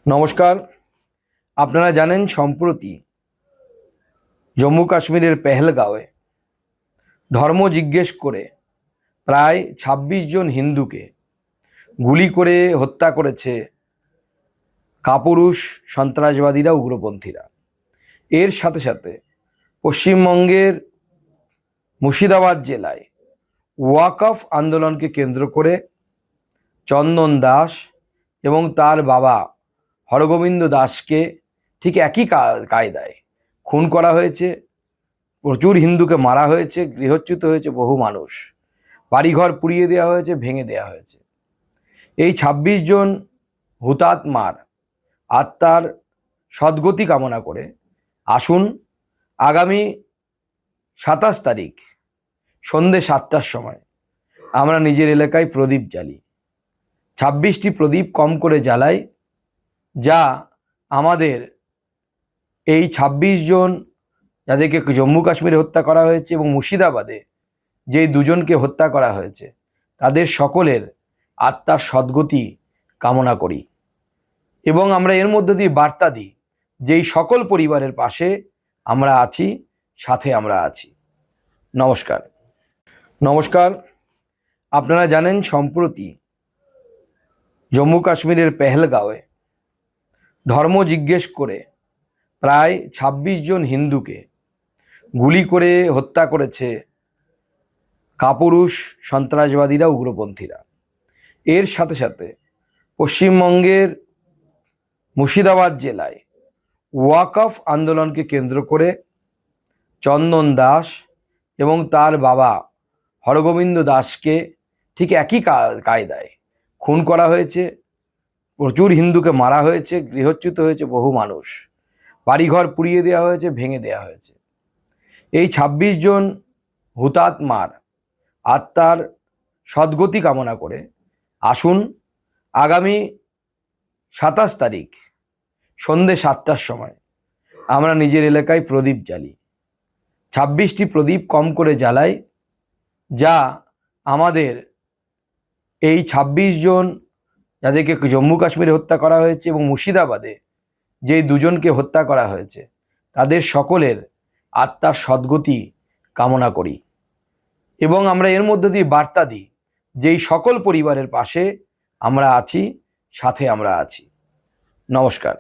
নমস্কার। আপনারা জানেন সম্প্রতি জম্মু কাশ্মীরের পেহেলগাঁওয়ে ধর্ম জিজ্ঞেস করে প্রায় ২৬ জন হিন্দুকে গুলি করে হত্যা করেছে কাপুরুষ সন্ত্রাসবাদীরা, উগ্রপন্থীরা। এর সাথে সাথে পশ্চিমবঙ্গের মুর্শিদাবাদ জেলায় ওয়াকফ আন্দোলনকে কেন্দ্র করে চন্দন দাস এবং তার বাবা হরগোবিন্দ দাসকে ঠিক একই কায়দায় খুন করা হয়েছে। প্রচুর হিন্দুকে মারা হয়েছে, গৃহচ্যুত হয়েছে বহু মানুষ, বাড়িঘর পুড়িয়ে দেওয়া হয়েছে, ভেঙে দেওয়া হয়েছে। এই ২৬ জন হুতাত্মার আত্মার সদ্গতি কামনা করে আসুন আগামী ২৭ তারিখ সন্ধ্যে ৭টার সময় আমরা নিজের এলাকায় প্রদীপ জ্বালি। ২৬টি প্রদীপ কম করে জ্বালাই, যা আমাদের এই ২৬ জন যাদেরকে জম্মু কাশ্মীরে হত্যা করা হয়েছে এবং মুর্শিদাবাদে যেই দুজনকে হত্যা করা হয়েছে তাদের সকলের আত্মার সদ্গতি কামনা করি। এবং আমরা এর মধ্যে দিয়ে বার্তা দিই, যেই সকল পরিবারের পাশে আমরা আছি, সাথে আমরা আছি। নমস্কার। নমস্কার। আপনারা জানেন সম্প্রতি জম্মু কাশ্মীরের পেহেলগাঁওয়ে ধর্ম জিজ্ঞেস করে প্রায় ২৬ জন হিন্দুকে গুলি করে হত্যা করেছে কাপুরুষ সন্ত্রাসবাদীরা, উগ্রপন্থীরা। এর সাথে সাথে পশ্চিমবঙ্গের মুর্শিদাবাদ জেলায় ওয়াকফ আন্দোলনকে কেন্দ্র করে চন্দন দাস এবং তার বাবা হরগোবিন্দ দাসকে ঠিক একই কায়দায় খুন করা হয়েছে। প্রচুর হিন্দুকে মারা হয়েছে, গৃহচ্যুত হয়েছে বহু মানুষ, বাড়িঘর পুড়িয়ে দেওয়া হয়েছে, ভেঙে দেওয়া হয়েছে। এই ২৬ জন হুতাত্মার আত্মার সদ্গতি কামনা করে আসুন আগামী ২৭ তারিখ সন্ধ্যে ৭টার সময় আমরা নিজের এলাকায় প্রদীপ জ্বালি। ২৬টি প্রদীপ কম করে জ্বালাই, যা আমাদের এই ২৬ জন যাদেরকে জম্মু কাশ্মীরে হত্যা করা হয়েছে এবং মুর্শিদাবাদে যেই দুজনকে হত্যা করা হয়েছে তাদের সকলের আত্মার সদ্গতি কামনা করি। এবং আমরা এর মধ্যে দিয়ে বার্তা দিই, যেই সকল পরিবারের পাশে আমরা আছি, সাথে আমরা আছি। নমস্কার।